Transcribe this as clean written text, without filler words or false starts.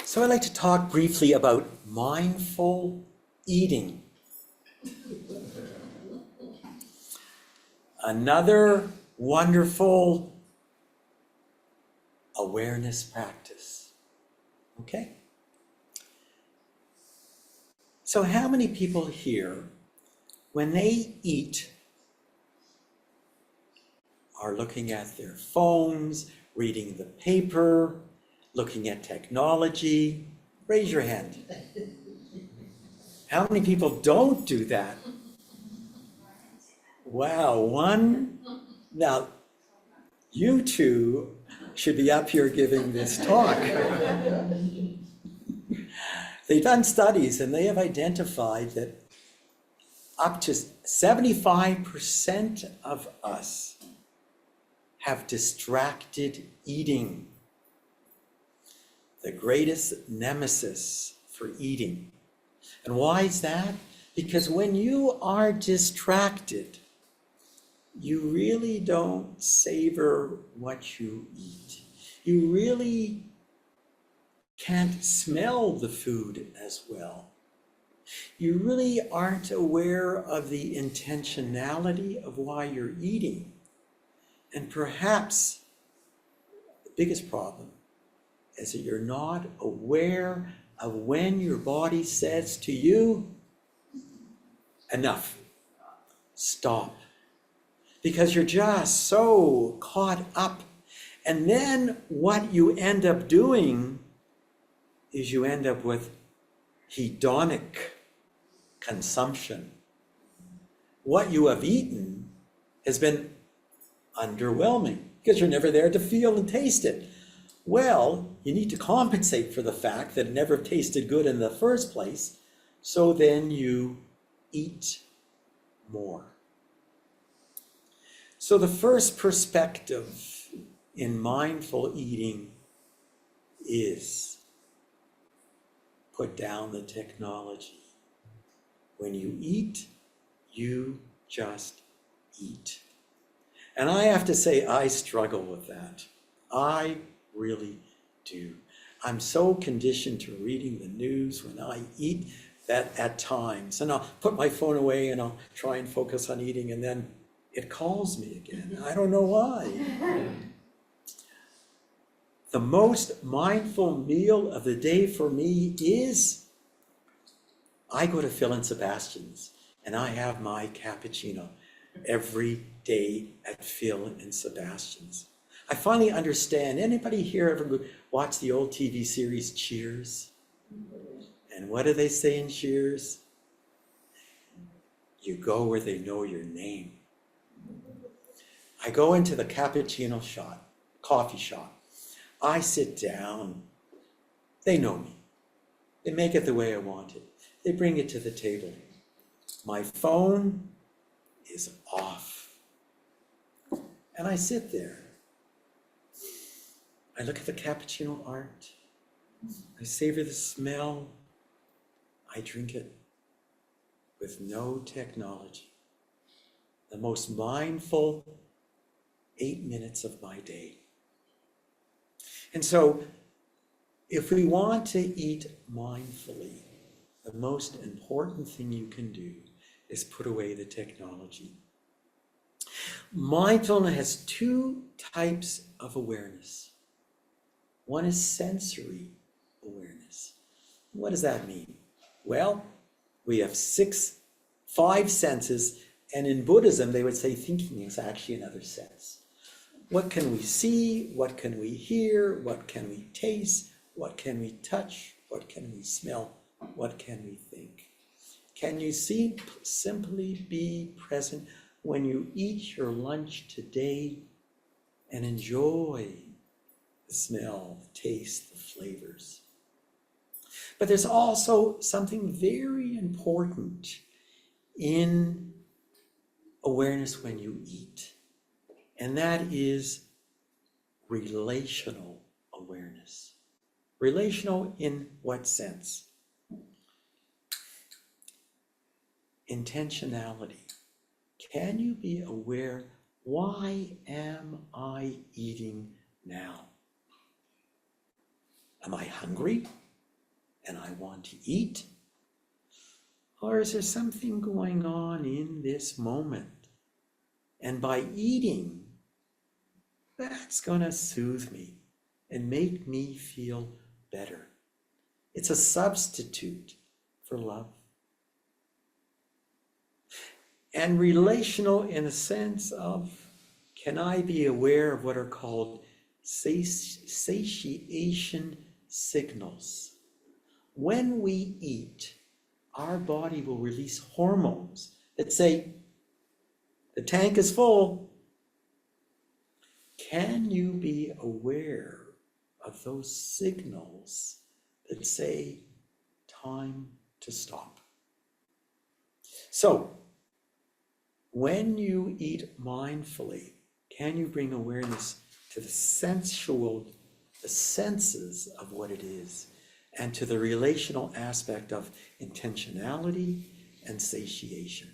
So I'd like to talk briefly about mindful eating. Another wonderful awareness practice. Okay? So how many people here, when they eat, are looking at their phones, reading the paper, looking at technology? Raise your hand. How many people don't do that? Wow, one. Now, you two should be up here giving this talk. They've done studies and they have identified that up to 75% of us have distracted eating, the greatest nemesis for eating. And why is that? Because when you are distracted, you really don't savor what you eat. You really can't smell the food as well. You really aren't aware of the intentionality of why you're eating. And perhaps the biggest problem is that you're not aware of when your body says to you, enough, stop. Because you're just so caught up. And then what you end up doing is you end up with hedonic consumption. What you have eaten has been underwhelming because you're never there to feel and taste it. Well, you need to compensate for the fact that it never tasted good in the first place, so then you eat more. So the first perspective in mindful eating is put down the technology. When you eat, you just eat. And I have to say, I struggle with that. I really do. I'm so conditioned to reading the news when I eat that at times, and I'll put my phone away and I'll try and focus on eating, and then it calls me again. I don't know why. The most mindful meal of the day for me is, I go to Phil and Sebastian's and I have my cappuccino every day at Phil and Sebastian's. I finally understand. Anybody here ever watch the old TV series Cheers? And what do they say in Cheers? You go where they know your name. I go into the cappuccino shop, coffee shop. I sit down. They know me. They make it the way I want it. They bring it to the table. My phone is off. And I sit there. I look at the cappuccino art. I savor the smell. I drink it with no technology. The most mindful 8 minutes of my day. And so, if we want to eat mindfully, the most important thing you can do is put away the technology. Mindfulness has two types of awareness. One is sensory awareness. What does that mean? Well, we have five senses, and in Buddhism, they would say thinking is actually another sense. What can we see? What can we hear? What can we taste? What can we touch? What can we smell? What can we think? Can you simply be present when you eat your lunch today and enjoy the smell, the taste, the flavors? But there's also something very important in awareness when you eat, and that is relational awareness. Relational in what sense? Intentionality. Can you be aware, why am I eating now? Am I hungry? and I want to eat? Or is there something going on in this moment? And by eating, that's going to soothe me and make me feel better. It's a substitute for love. And relational in the sense of, can I be aware of what are called satiation signals? When we eat, our body will release hormones that say, the tank is full. Can you be aware of those signals that say, time to stop? So, when you eat mindfully, can you bring awareness to the senses of what it is, and to the relational aspect of intentionality and satiation?